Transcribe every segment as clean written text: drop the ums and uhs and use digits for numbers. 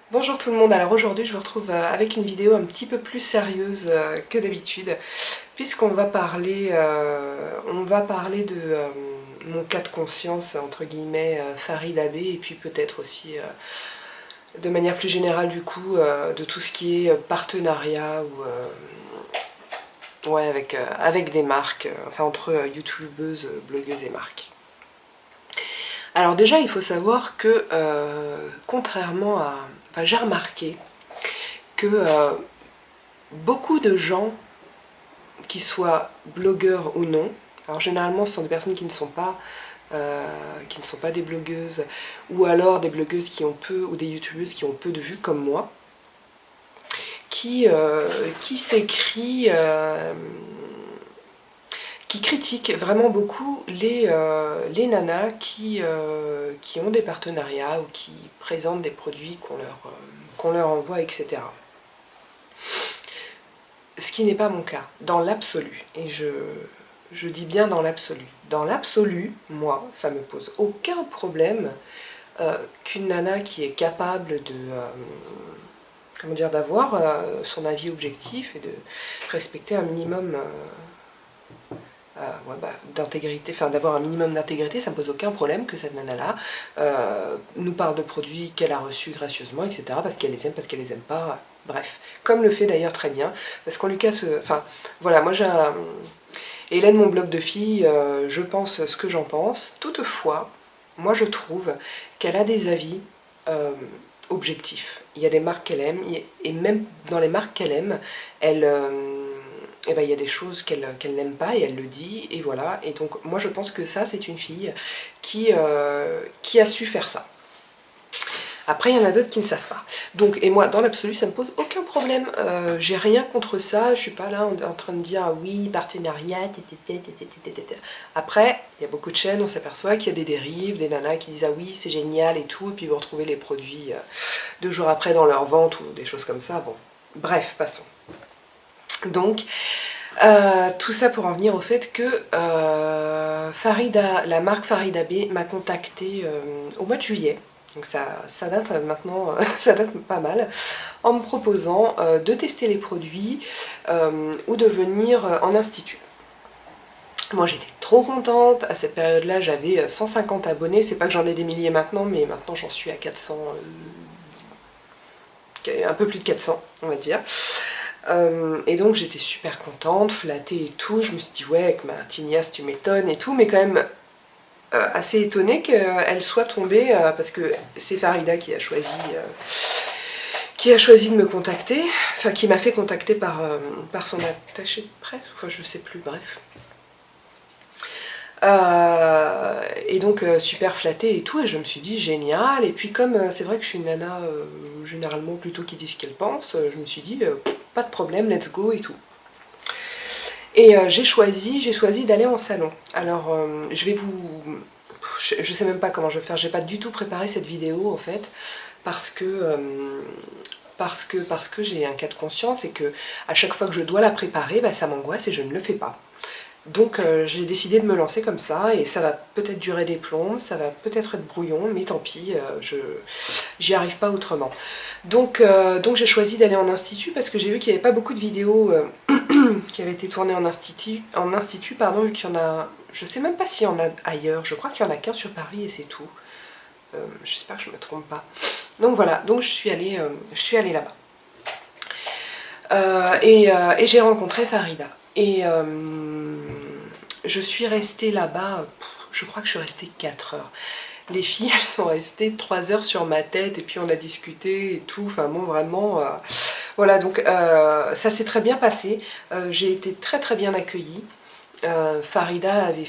Bonjour tout le monde, alors aujourd'hui je vous retrouve avec une vidéo un petit peu plus sérieuse que d'habitude puisqu'on va parler, de mon cas de conscience entre guillemets Farid Abbé et puis peut-être aussi de manière plus générale du coup de tout ce qui est partenariat ou ouais, avec des marques, enfin entre youtubeuses, blogueuses et marques. Alors déjà il faut savoir que contrairement à... Enfin j'ai remarqué que beaucoup de gens, qui soient blogueurs ou non, alors généralement ce sont des personnes qui ne sont pas des blogueuses, ou alors des blogueuses qui ont peu, ou des youtubeuses qui ont peu de vues comme moi, qui s'écrit, qui critiquent vraiment beaucoup les nanas qui ont des partenariats ou qui présentent des produits qu'on leur envoie, etc. Ce qui n'est pas mon cas, dans l'absolu. Et je dis bien dans l'absolu. Dans l'absolu, moi, ça me pose aucun problème qu'une nana qui est capable de... comment dire, d'avoir son avis objectif et de respecter un minimum ouais, d'intégrité, enfin d'avoir un minimum d'intégrité, ça me pose aucun problème que cette nana-là nous parle de produits qu'elle a reçus gracieusement, etc. parce qu'elle les aime, parce qu'elle les aime pas, bref. Comme le fait d'ailleurs très bien, parce qu'on lui casse... Enfin, voilà, moi j'ai un... Hélène, mon blog de filles, je pense ce que j'en pense. Toutefois, moi je trouve qu'elle a des avis objectifs. Il y a des marques qu'elle aime, et même dans les marques qu'elle aime, elle... et ben, il y a des choses qu'elle n'aime pas et elle le dit, et voilà. Et donc moi je pense que ça c'est une fille qui a su faire ça. Après, il y en a d'autres qui ne savent pas. Donc, et moi, dans l'absolu, ça me pose aucun problème. J'ai rien contre ça. Je suis pas là en train de dire ah oui, partenariat, Après, il y a beaucoup de chaînes, on s'aperçoit qu'il y a des dérives, des nanas qui disent ah oui, c'est génial et tout, et puis vous retrouvez les produits 2 jours après dans leur vente ou des choses comme ça. Bon, bref, passons. Donc, tout ça pour en venir au fait que la marque Farid Abbé m'a contactée au mois de juillet. Donc ça date maintenant, ça date pas mal, en me proposant de tester les produits ou de venir en institut. Moi j'étais trop contente, à cette période-là j'avais 150 abonnés, c'est pas que j'en ai des milliers maintenant, mais maintenant j'en suis à 400, un peu plus de 400 on va dire. Et donc j'étais super contente, flattée et tout, je me suis dit ouais avec ma tignasse tu m'étonnes et tout, mais quand même assez étonnée qu'elle soit tombée, parce que c'est Farida qui a choisi de me contacter, enfin qui m'a fait contacter par son attaché de presse, enfin je sais plus, bref. Et donc super flattée et tout, et je me suis dit génial, et puis comme c'est vrai que je suis une nana généralement plutôt qui dit ce qu'elle pense, je me suis dit pas de problème, let's go et tout. Et j'ai choisi d'aller en salon. Alors je vais vous... Je sais même pas comment je vais faire, j'ai pas du tout préparé cette vidéo en fait, parce que j'ai un cas de conscience et que à chaque fois que je dois la préparer, bah, ça m'angoisse et je ne le fais pas. Donc j'ai décidé de me lancer comme ça, et ça va peut-être durer des plombs, ça va peut-être être brouillon, mais tant pis, j'y arrive pas autrement. Donc j'ai choisi d'aller en institut parce que j'ai vu qu'il n'y avait pas beaucoup de vidéos qui avaient été tournées en institut, pardon, vu qu'il y en a... Je sais même pas s'il y en a ailleurs, je crois qu'il y en a qu'un sur Paris et c'est tout. J'espère que je me trompe pas. Donc voilà, donc je suis allée là-bas. Et j'ai rencontré Farida. Et je suis restée là-bas, je crois que je suis restée 4 heures. Les filles, elles sont restées 3 heures sur ma tête, et puis on a discuté et tout, enfin bon, vraiment... voilà, donc ça s'est très bien passé, j'ai été très très bien accueillie. Farida avait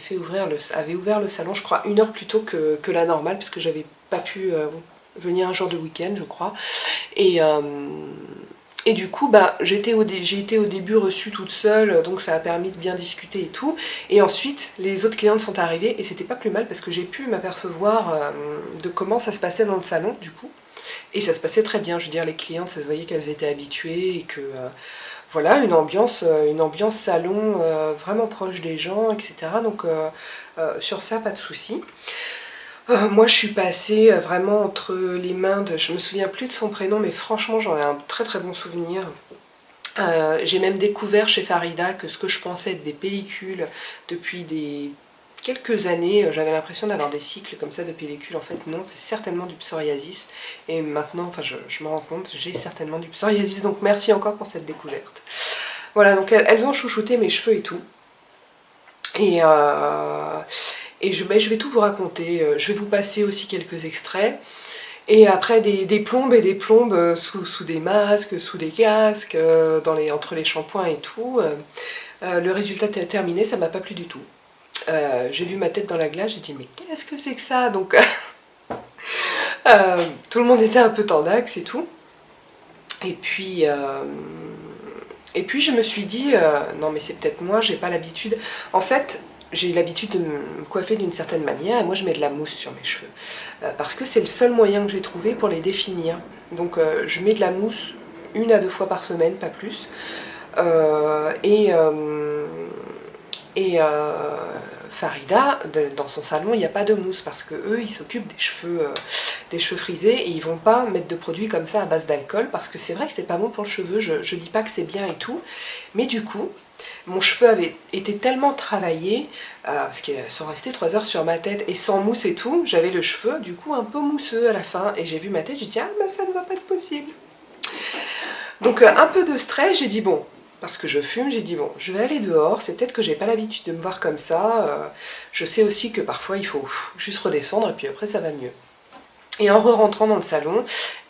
ouvert le salon, je crois, 1 heure plus tôt que la normale, parce que j'avais pas pu venir un jour de week-end, je crois. Et du coup, bah, j'ai été au début reçue toute seule, donc ça a permis de bien discuter et tout. Et ensuite, les autres clientes sont arrivées, et c'était pas plus mal parce que j'ai pu m'apercevoir de comment ça se passait dans le salon, du coup. Et ça se passait très bien, je veux dire, les clientes, ça se voyait qu'elles étaient habituées et que... voilà, une ambiance salon vraiment proche des gens, etc. Donc sur ça, pas de souci. Moi je suis passée vraiment entre les mains de... Je me souviens plus de son prénom, mais franchement j'en ai un très très bon souvenir. J'ai même découvert chez Farida que ce que je pensais être des pellicules depuis quelques années, j'avais l'impression d'avoir des cycles comme ça de pellicules. En fait non, c'est certainement du psoriasis. Et maintenant, enfin je me rends compte, j'ai certainement du psoriasis. Donc merci encore pour cette découverte. Voilà, donc elles ont chouchouté mes cheveux et tout. Et je vais tout vous raconter. Je vais vous passer aussi quelques extraits. Et après des plombes et des plombes sous des masques, sous des casques, entre les shampoings et tout. Le résultat est terminé, ça m'a pas plu du tout. J'ai vu ma tête dans la glace, j'ai dit mais qu'est-ce que c'est que ça? Donc tout le monde était un peu tendax et tout. Et puis je me suis dit non mais c'est peut-être moi, j'ai pas l'habitude. En fait, j'ai l'habitude de me coiffer d'une certaine manière et moi je mets de la mousse sur mes cheveux. Parce que c'est le seul moyen que j'ai trouvé pour les définir. Donc je mets de la mousse 1 à 2 fois par semaine, pas plus. Farida, dans son salon, il n'y a pas de mousse parce que eux, ils s'occupent des cheveux frisés et ils vont pas mettre de produits comme ça à base d'alcool parce que c'est vrai que c'est pas bon pour le cheveu, je dis pas que c'est bien et tout, mais du coup, mon cheveu avait été tellement travaillé, parce qu'ils sont restés 3 heures sur ma tête et sans mousse et tout, j'avais le cheveu du coup un peu mousseux à la fin et j'ai vu ma tête, j'ai dit ah bah ça ne va pas être possible. Donc un peu de stress, j'ai dit bon, parce que je fume, j'ai dit bon, je vais aller dehors, c'est peut-être que j'ai pas l'habitude de me voir comme ça, je sais aussi que parfois il faut juste redescendre et puis après ça va mieux. Et en re-rentrant dans le salon,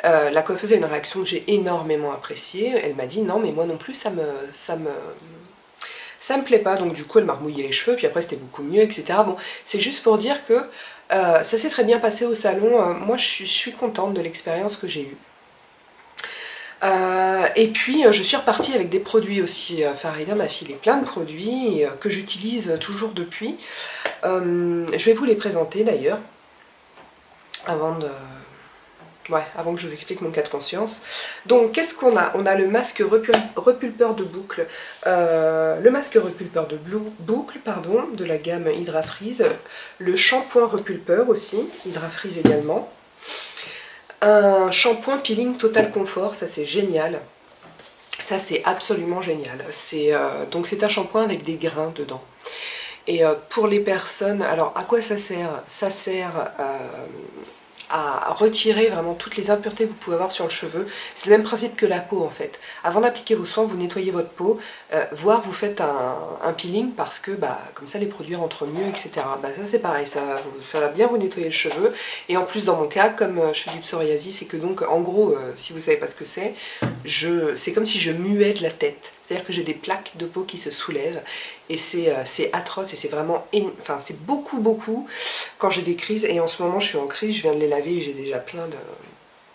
la coiffeuse a une réaction que j'ai énormément appréciée, elle m'a dit non mais moi non plus ça me plaît pas, donc du coup elle m'a remouillé les cheveux, puis après c'était beaucoup mieux, etc. Bon, c'est juste pour dire que ça s'est très bien passé au salon, moi je suis contente de l'expérience que j'ai eue. Et puis je suis repartie avec des produits aussi. Farida m'a filé plein de produits que j'utilise toujours depuis. Je vais vous les présenter d'ailleurs avant que je vous explique mon cas de conscience. Donc qu'est-ce qu'on a? On a le masque repulpeur de boucle, le masque repulpeur de boucle pardon, de la gamme Hydra Freeze, le shampoing repulpeur aussi, Hydra Freeze également. Un shampoing peeling Total Confort, ça c'est génial. Ça c'est absolument génial. Donc c'est un shampoing avec des grains dedans. Et pour les personnes, alors à quoi ça sert? Ça sert à retirer vraiment toutes les impuretés que vous pouvez avoir sur le cheveu. C'est le même principe que la peau en fait. Avant d'appliquer vos soins, vous nettoyez votre peau, voire vous faites un peeling parce que comme ça les produits rentrent mieux, etc. Ça c'est pareil, ça va bien vous nettoyer le cheveu. Et en plus dans mon cas, comme je fais du psoriasis, et que donc en gros, si vous savez pas ce que c'est comme si je muais de la tête. C'est-à-dire que j'ai des plaques de peau qui se soulèvent et c'est atroce et c'est vraiment, enfin c'est beaucoup quand j'ai des crises et en ce moment je suis en crise, je viens de les laver et j'ai déjà plein de...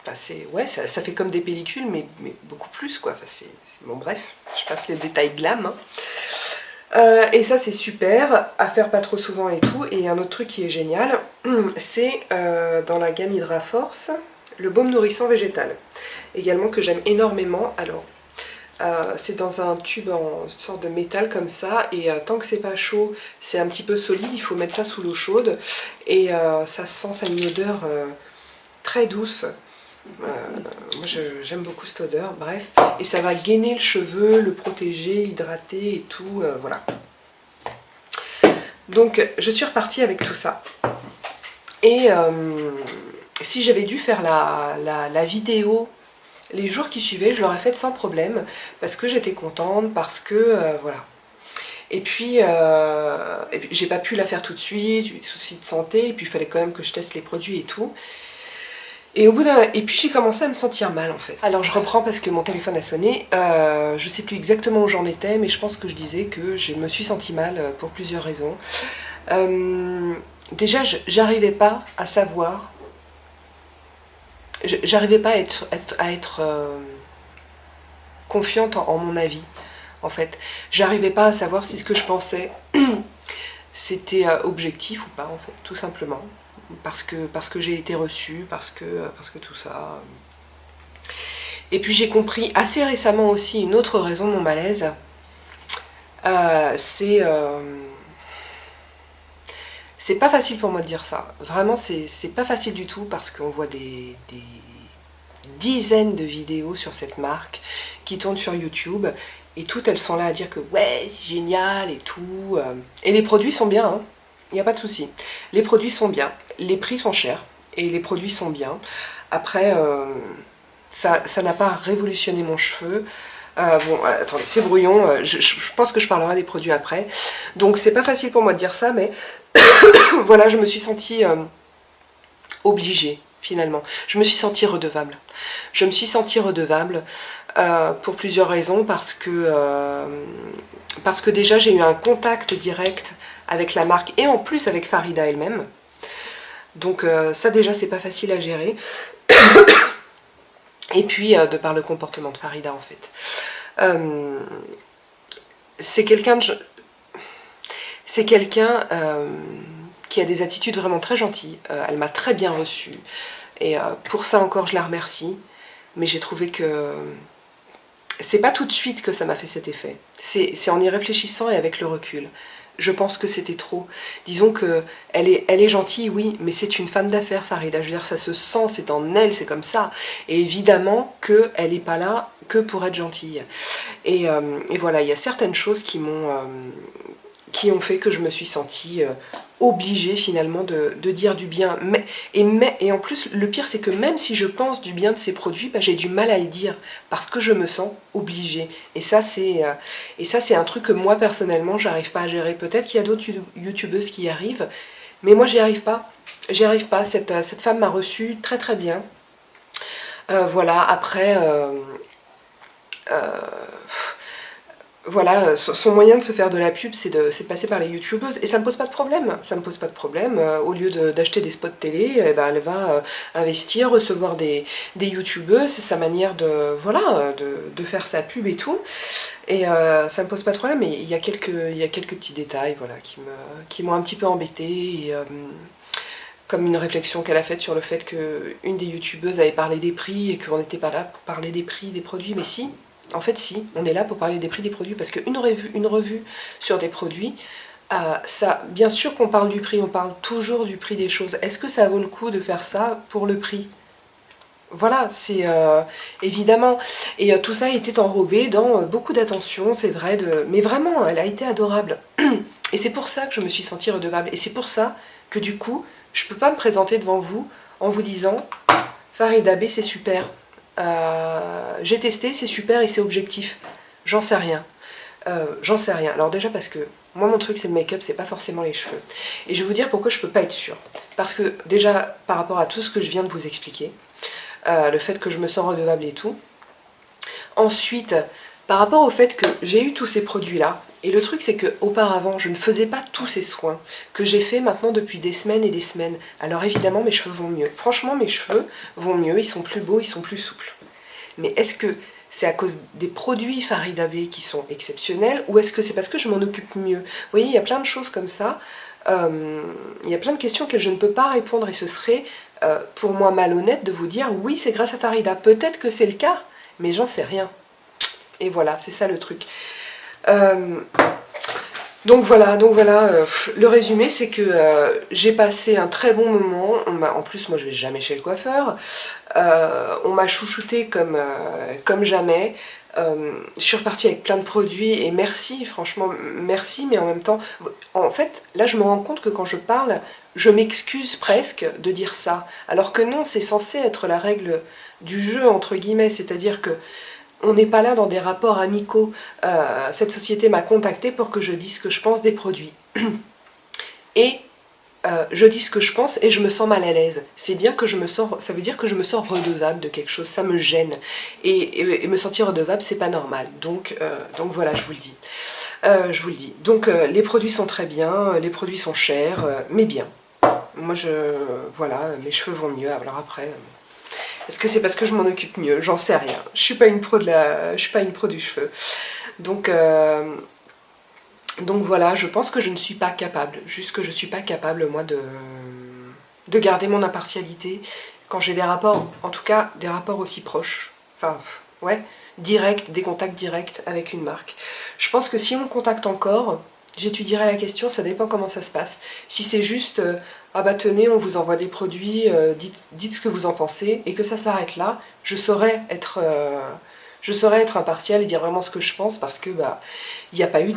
Enfin, ça fait comme des pellicules mais beaucoup plus quoi, bon bref, je passe les détails glam. Et ça c'est super, à faire pas trop souvent et tout. Et un autre truc qui est génial, c'est dans la gamme Hydra Force, le baume nourrissant végétal. Également que j'aime énormément. Alors, c'est dans un tube en sorte de métal comme ça et tant que c'est pas chaud, c'est un petit peu solide, il faut mettre ça sous l'eau chaude et ça a une odeur très douce. Moi j'aime beaucoup cette odeur, bref, et ça va gainer le cheveu, le protéger, l'hydrater et tout, voilà. Donc je suis repartie avec tout ça et si j'avais dû faire la vidéo les jours qui suivaient, je l'aurais faite sans problème, parce que j'étais contente, parce que, voilà. Et puis j'ai pas pu la faire tout de suite, j'ai eu des soucis de santé, et puis il fallait quand même que je teste les produits et tout. Et puis j'ai commencé à me sentir mal en fait. Alors je reprends parce que mon téléphone a sonné, je sais plus exactement où j'en étais, mais je pense que je disais que je me suis sentie mal pour plusieurs raisons. Déjà, j'arrivais pas à savoir... J'arrivais pas à être confiante en mon avis, en fait. J'arrivais pas à savoir si ce que je pensais c'était objectif ou pas, en fait, tout simplement. Parce que j'ai été reçue, parce que tout ça. Et puis j'ai compris assez récemment aussi une autre raison de mon malaise. C'est C'est pas facile pour moi de dire ça. Vraiment, c'est pas facile du tout parce qu'on voit des dizaines de vidéos sur cette marque qui tournent sur YouTube et toutes elles sont là à dire que ouais, c'est génial et tout. Et les produits sont bien, hein. Il n'y a pas de souci. Les produits sont bien, les prix sont chers et les produits sont bien. Après, ça n'a pas révolutionné mon cheveu. Bon, attendez, c'est brouillon, je pense que je parlerai des produits après. Donc c'est pas facile pour moi de dire ça, mais voilà, je me suis sentie obligée, finalement. Je me suis sentie redevable. Je me suis sentie redevable pour plusieurs raisons, parce que déjà j'ai eu un contact direct avec la marque et en plus avec Farida elle-même. Donc ça déjà c'est pas facile à gérer. Et puis de par le comportement de Farida en fait. C'est quelqu'un qui a des attitudes vraiment très gentilles. Elle m'a très bien reçue. Et pour ça encore je la remercie. Mais j'ai trouvé que c'est pas tout de suite que ça m'a fait cet effet. C'est en y réfléchissant et avec le recul. Je pense que c'était trop. Disons que elle est gentille, oui, mais c'est une femme d'affaires, Farida. Je veux dire, ça se sent, c'est en elle, c'est comme ça. Et évidemment qu'elle n'est pas là que pour être gentille. Et voilà, il y a certaines choses qui ont fait que je me suis sentie obligée finalement de dire du bien. Et en plus, le pire, c'est que même si je pense du bien de ces produits, bah, j'ai du mal à le dire parce que je me sens obligée. Et ça, c'est un truc que moi, personnellement, j'arrive pas à gérer. Peut-être qu'il y a d'autres youtubeuses qui y arrivent, mais moi, j'y arrive pas. J'y arrive pas. Cette femme m'a reçue très très bien. Voilà, après... voilà, son moyen de se faire de la pub, c'est de passer par les youtubeuses. Et ça me pose pas de problème. Ça me pose pas de problème. Au lieu d'acheter des spots télé, eh ben, elle va investir, recevoir des youtubeuses. C'est sa manière voilà, de faire sa pub et tout. Et ça me pose pas de problème. Mais il y a quelques petits détails voilà, qui m'ont un petit peu embêtée. Et, comme une réflexion qu'elle a faite sur le fait qu'une des youtubeuses avait parlé des prix et qu'on n'était pas là pour parler des prix des produits. Mais si, en fait si, on est là pour parler des prix des produits, parce qu'une revue sur des produits, ça, bien sûr qu'on parle du prix, on parle toujours du prix des choses. Est-ce que ça vaut le coup de faire ça pour le prix? Voilà, c'est évidemment. Et tout ça était enrobé dans beaucoup d'attention, c'est vrai, mais vraiment, elle a été adorable. Et c'est pour ça que je me suis sentie redevable. Et c'est pour ça que du coup, je peux pas me présenter devant vous en vous disant Farida B, c'est super. J'ai testé, c'est super et c'est objectif. J'en sais rien. J'en sais rien. Alors déjà parce que moi mon truc c'est le make-up, c'est pas forcément les cheveux. Et je vais vous dire pourquoi je peux pas être sûre. Parce que déjà par rapport à tout ce que je viens de vous expliquer, le fait que je me sens redevable et tout. Ensuite, par rapport au fait que j'ai eu tous ces produits-là, et le truc c'est que auparavant je ne faisais pas tous ces soins que j'ai fait maintenant depuis des semaines et des semaines. Alors évidemment mes cheveux vont mieux. Franchement mes cheveux vont mieux, ils sont plus beaux, ils sont plus souples. Mais est-ce que c'est à cause des produits Farida B qui sont exceptionnels, ou est-ce que c'est parce que je m'en occupe mieux? Vous voyez, il y a plein de choses comme ça. Il y a plein de questions que je ne peux pas répondre, et ce serait pour moi malhonnête de vous dire oui c'est grâce à Farida. Peut-être que c'est le cas, mais j'en sais rien. Et voilà, c'est ça le truc. Donc voilà, le résumé c'est que j'ai passé un très bon moment. En plus moi je vais jamais chez le coiffeur. On m'a chouchouté comme jamais. Je suis repartie avec plein de produits et merci, franchement merci, mais en même temps, en fait là je me rends compte que quand je parle, je m'excuse presque de dire ça, alors que non, c'est censé être la règle du jeu entre guillemets, c'est-à-dire que on n'est pas là dans des rapports amicaux. Cette société m'a contactée pour que je dise ce que je pense des produits. Et je dis ce que je pense et je me sens mal à l'aise. C'est bien que je me sens, ça veut dire que je me sens redevable de quelque chose, ça me gêne. Et me sentir redevable, c'est pas normal. Donc voilà, je vous le dis. Donc les produits sont très bien, les produits sont chers, mais bien. Moi voilà, mes cheveux vont mieux. Alors après... Est-ce que c'est parce que je m'en occupe mieux? J'en sais rien. Je suis pas une pro du cheveu. Donc voilà, je pense que je ne suis pas capable. Juste que je ne suis pas capable, moi, de garder mon impartialité quand j'ai des rapports, en tout cas des rapports aussi proches. Enfin, ouais, direct, des contacts directs avec une marque. Je pense que si on me contacte encore, J'étudierai la question, ça dépend comment ça se passe. Si c'est juste, ah bah tenez, on vous envoie des produits, dites ce que vous en pensez, et que ça s'arrête là, je saurais être impartiale et dire vraiment ce que je pense, parce que bah il n'y a pas eu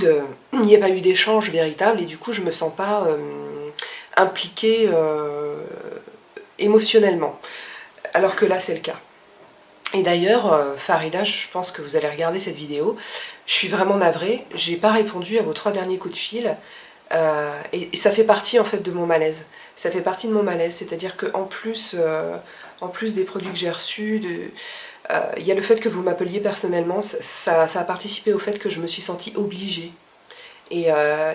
d'échange véritable, et du coup je me sens pas impliquée émotionnellement. Alors que là c'est le cas. Et d'ailleurs, Farida, je pense que vous allez regarder cette vidéo, je suis vraiment navrée, j'ai pas répondu à vos 3 derniers coups de fil, et ça fait partie en fait de mon malaise. Ça fait partie de mon malaise, c'est-à-dire qu'en plus, en plus des produits que j'ai reçus, il y a le fait que vous m'appeliez personnellement, ça a participé au fait que je me suis sentie obligée. Et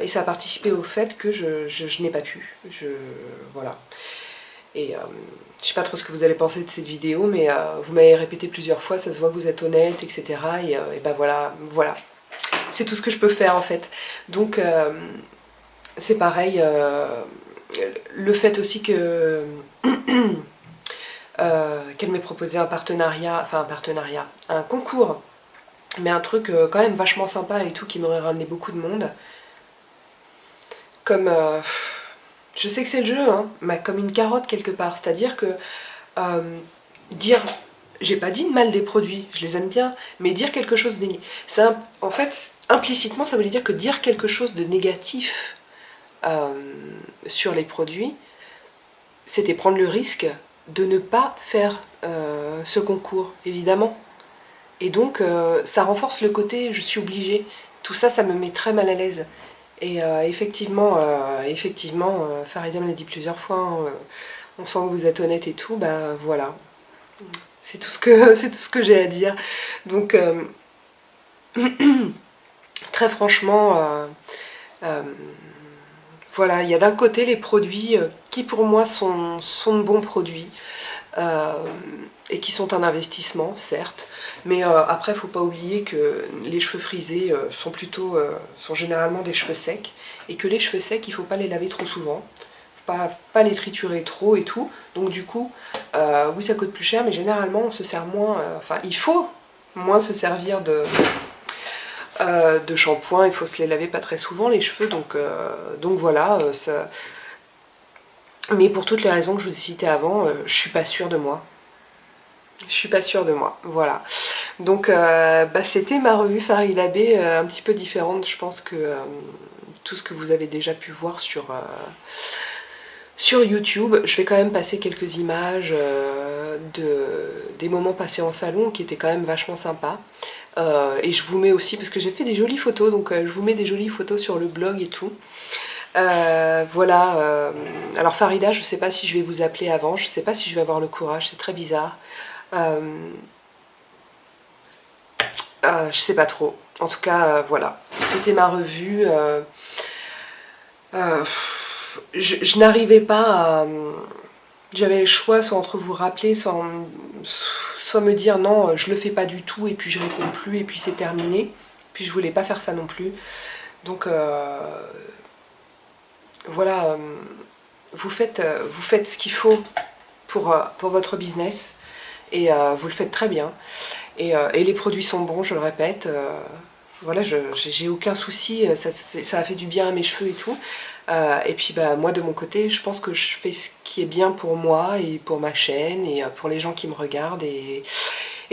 ça a participé au fait que je n'ai pas pu. Voilà. Et je sais pas trop ce que vous allez penser de cette vidéo, mais vous m'avez répété plusieurs fois, ça se voit que vous êtes honnête, etc. Et ben voilà, voilà. C'est tout ce que je peux faire en fait. Donc c'est pareil, le fait aussi que qu'elle m'ait proposé un partenariat, un concours, mais un truc quand même vachement sympa et tout, qui m'aurait ramené beaucoup de monde. Comme... je sais que c'est le jeu, hein, mais comme une carotte quelque part. C'est-à-dire que dire... J'ai pas dit de mal des produits, je les aime bien, mais dire quelque chose de négatif... En fait, implicitement, ça voulait dire que dire quelque chose de négatif sur les produits, c'était prendre le risque de ne pas faire ce concours, évidemment. Et donc, ça renforce le côté « je suis obligée ». Tout ça, ça me met très mal à l'aise. Et effectivement, Farida me l'a dit plusieurs fois, hein, on sent que vous êtes honnête et tout, bah voilà. C'est tout ce que j'ai à dire. Donc, très franchement, voilà, il y a d'un côté les produits qui pour moi sont de bons produits, et qui sont un investissement, certes, mais après, il ne faut pas oublier que les cheveux frisés sont généralement des cheveux secs, et que les cheveux secs, il ne faut pas les laver trop souvent, pas les triturer trop et tout, donc du coup, oui, ça coûte plus cher, mais généralement, on se sert moins, il faut moins se servir de shampoing, il faut se les laver pas très souvent, les cheveux, donc voilà, ça... Mais pour toutes les raisons que je vous ai citées avant, je suis pas sûre de moi. Je suis pas sûre de moi, voilà. Donc c'était ma revue Farida B, un petit peu différente, je pense, que tout ce que vous avez déjà pu voir sur YouTube. Je vais quand même passer quelques images des moments passés en salon qui étaient quand même vachement sympas. Et je vous mets aussi, parce que j'ai fait des jolies photos, donc je vous mets des jolies photos sur le blog et tout. Voilà, alors Farida, je sais pas si je vais vous appeler avant, je sais pas si je vais avoir le courage, c'est très bizarre. Je sais pas trop. En tout cas, voilà. C'était ma revue. Je n'arrivais pas à... J'avais le choix soit entre vous rappeler, soit me dire non, je le fais pas du tout, et puis je réponds plus, et puis c'est terminé. Puis je voulais pas faire ça non plus. Donc voilà, vous faites ce qu'il faut pour votre business, et vous le faites très bien. Et les produits sont bons, je le répète. Voilà, j'ai aucun souci, ça a fait du bien à mes cheveux et tout. Et puis bah, moi de mon côté, je pense que je fais ce qui est bien pour moi et pour ma chaîne et pour les gens qui me regardent. Et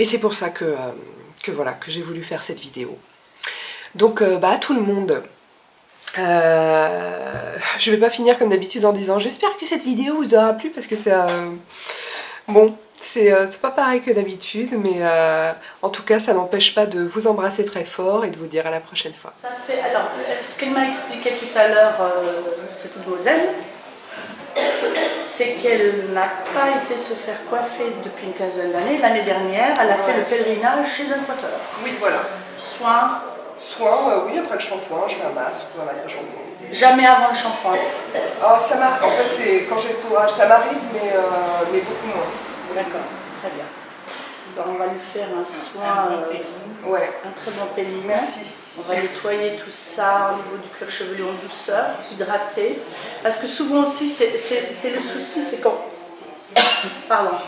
c'est pour ça que voilà, que j'ai voulu faire cette vidéo. Donc bah, à tout le monde, je vais pas finir comme d'habitude en disant j'espère que cette vidéo vous aura plu, parce que c'est... bon, c'est pas pareil que d'habitude, mais en tout cas ça m'empêche pas de vous embrasser très fort et de vous dire à la prochaine fois. Ça fait, alors, ce qu'elle m'a expliqué tout à l'heure, cette mademoiselle, c'est qu'elle n'a pas été se faire coiffer depuis une quinzaine d'années. L'année dernière, elle a fait le pèlerinage chez un coiffeur. Oui, voilà. Soin. Oui, après le shampoing, je fais un masque, après le shampoing. Jamais avant le shampoing. Oh, ça m'arrive, en fait, c'est quand j'ai le courage, ça m'arrive, mais beaucoup moins. D'accord, très bien. Ben, on va lui faire un soin, un très bon peeling. Merci. On va nettoyer tout ça au niveau du cuir chevelu en douceur, hydrater. Parce que souvent aussi, c'est le souci, c'est quand... Pardon.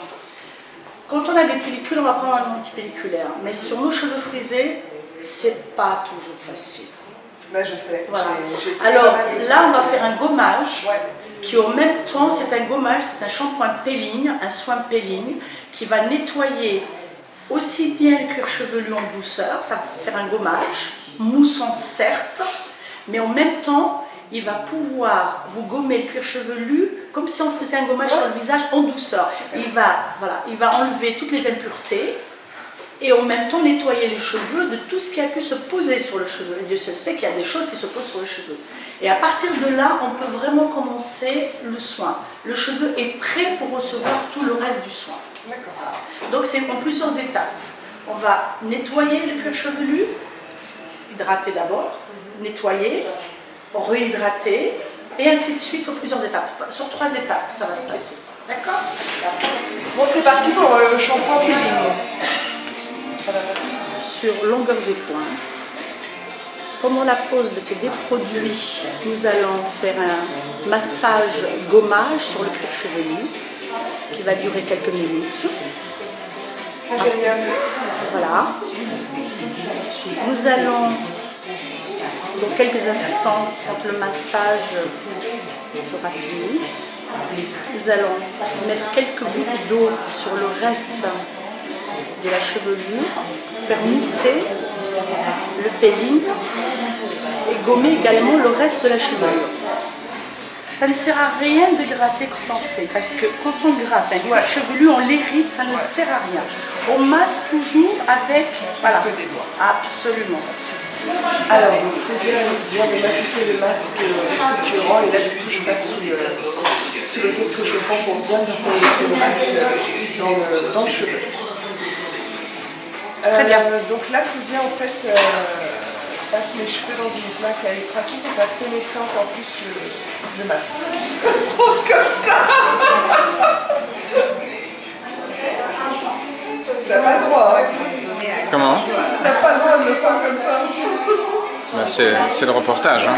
Quand on a des pellicules, on va prendre un antipelliculaire. Mais sur nos cheveux frisés, c'est pas toujours facile. Là, je sais. Voilà. J'ai essayé Alors pas mal de là, on va trucs. faire un gommage Ouais. qui au même temps, c'est un gommage, c'est un shampoing peeling, un soin peeling qui va nettoyer aussi bien le cuir chevelu en douceur, ça va faire un gommage, moussant certes, mais en même temps, il va pouvoir vous gommer le cuir chevelu comme si on faisait un gommage sur le visage en douceur. Voilà, il va enlever toutes les impuretés et en même temps nettoyer les cheveux de tout ce qui a pu se poser sur le cheveu. Et Dieu se sait qu'il y a des choses qui se posent sur le cheveu. Et à partir de là, on peut vraiment commencer le soin. Le cheveu est prêt pour recevoir tout le reste du soin. D'accord. Donc c'est en plusieurs étapes. On va nettoyer le cuir chevelu, hydrater d'abord, nettoyer, rehydrater, et ainsi de suite sur plusieurs étapes. Sur 3 étapes, ça va se passer. D'accord? Bon, c'est parti pour le shampoing peeling. Sur longueurs et pointes. Pendant la pause de ces deux produits, nous allons faire un massage gommage sur le cuir chevelu qui va durer quelques minutes. C'est génial. Voilà. Nous allons, dans quelques instants, quand le massage sera fini, nous allons mettre quelques gouttes d'eau sur le reste de la chevelure, faire mousser le peeling et gommer également le reste de la chevelure. Ça ne sert à rien de gratter quand on fait, parce que quand on gratte un cuir chevelu, on l'hérite, ça ne sert à rien. On masse toujours avec, voilà, peu des doigts. absolument. Alors, donc Fousia vient de m'appliquer le masque structurant et là du coup je passe sous le risque chauffant pour bien mettre le masque dans le cheveu. Très bien. Donc là Fousia en fait passe mes cheveux dans une plaque à extraction pour faire pénétrer encore plus le masque. Comme ça. T'as pas le droit, hein. Comment? T'as pas le droit de le faire comme ça. Bah, c'est le reportage. Hein.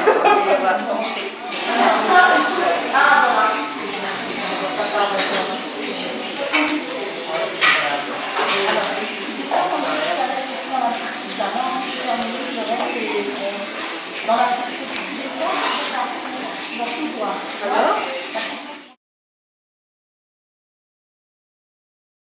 Dans la